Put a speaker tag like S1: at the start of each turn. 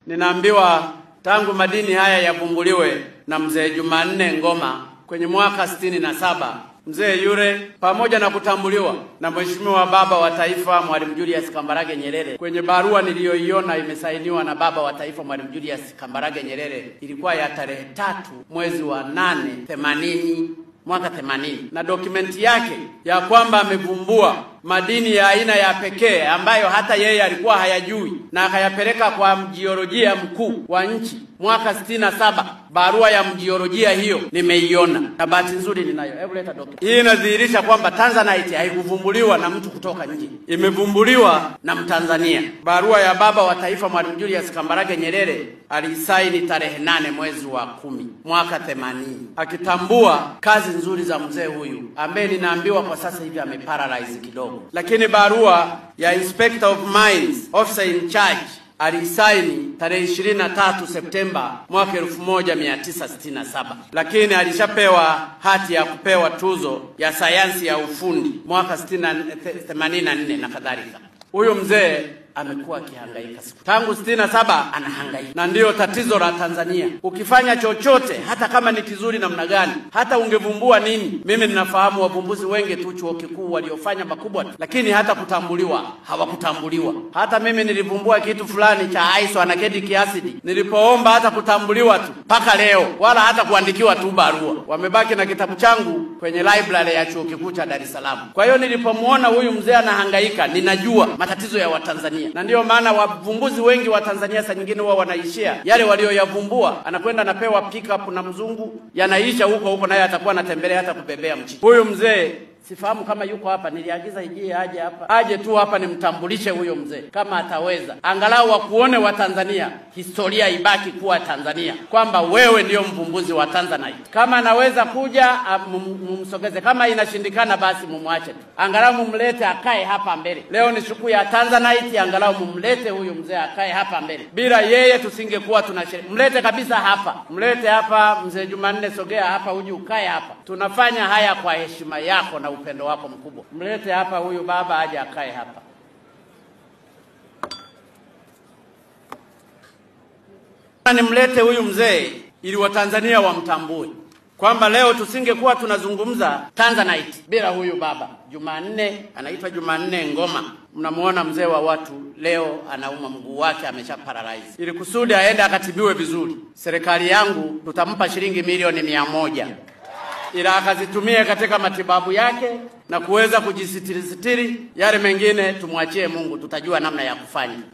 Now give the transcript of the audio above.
S1: Ninaambiwa tangu madini haya yavumbuliwe na mzee Jumanne Ngoma kwenye mwaka 67, mzee yule pamoja na kutambuliwa na Mheshimiwa Baba wa Taifa Mwalimu Julius Kambarage Nyerere, kwenye barua niliyoiona imesainiwa na Baba wa Taifa Mwalimu Julius Kambarage Nyerere, ilikuwa ya tarehe 3 mwezi wa 8 mwaka 80, na dokumenti yake ya kwamba amevumbua madini ya aina ya pekee ambayo hata yeye alikuwa hayajui, na akayapeleka kwa mjiolojia mkuu wa nchi mwaka 67. Barua ya mjiolojia hiyo nimeiona, na bahati nzuri ninayo. Hebu leta document. Hii inadhihirisha kwamba Tanzanite haikuvumbuliwa na mtu kutoka nje, imevumbuliwa na Mtanzania. Barua ya Baba wa Taifa Mwalimu Julius Kambarage Nyerere alisaini tarehe 8 mwezi wa 10 mwaka 80, akitambua kazi nzuri za mzee huyu ambaye ninaambiwa kwa sasa hivi ameparalyze kidogo. Lakini barua ya Inspector of Mines, officer in charge, alisaini tarehe 23 Septemba mwaka 1967, lakini alishapewa hati ya kupewa tuzo ya sayansi ya ufundi mwaka 84 na kadhalika. Huyo mzee amekuwa akihangaika siku tangu 67, anahangaika. Na ndiyo tatizo la Tanzania. Ukifanya chochote hata kama ni kizuri namna gani, hata ungevumbua nini, mimi ninafahamu wavumbuzi wengi tu chuo kikuu waliofanya makubwa tu, lakini hata kutambuliwa hawakutambuliwa. Hata mimi nilivumbua kitu fulani cha isoanacetic acid, nilipoomba hata kutambuliwa tu mpaka leo, wala hata kuandikiwa tu barua. Wamebaki na kitabu changu kwenye library ya chuo kikuu cha Dar es Salaam. Kwa hiyo nilipomuona huyu mzee anahangaika, ninajua matatizo ya Watanzania. Na ndio maana wavumbuzi wengi wa Tanzania saa nyingine huwa wanaishia yale walioyavumbua, anakwenda anapewa pick up na mzungu, yanaisha huko naye atakuwa anatembelea hata kubebea mchini. Huyu mzee sifahamu kama yuko hapa, niliagiza ijie aje hapa, aje tu hapa nimtambulishe huyo mzee kama ataweza, angalau wakuone wa Tanzania, historia ibaki kuwa Tanzania, kwamba wewe ndio mvumbuzi wa Tanzanite. Kama anaweza kuja mumsogeze, kama inashindikana basi mumwache tu, angalau mumlete akae hapa mbele. Leo ni siku ya Tanzanite, angalau mumlete huyo mzee akae hapa mbele. Bila yeye tusingekuwa tunashiriki. Mlete kabisa hapa, mlete hapa mzee Jumanne, sogea hapa uje ukae hapa. Tunafanya haya kwa heshima yako na upendo wako mkubwa. Mlete hapa huyu baba aje akae hapa. Nimlete huyu mzee ili Watanzania wamtambue kwamba leo tusingekuwa tunazungumza Tanzanite bila huyu baba Jumanne. Anaitwa Jumanne Ngoma. Mnamuona mzee wa watu leo anauma mguu wake, amesha paralyze. Ili kusudi aende akatibiwe vizuri, serikali yangu tutampa shilingi milioni 100 ila akazitumie katika matibabu yake na kuweza kujisitiri. Yale mengine tumwachie Mungu, tutajua namna ya kufanya.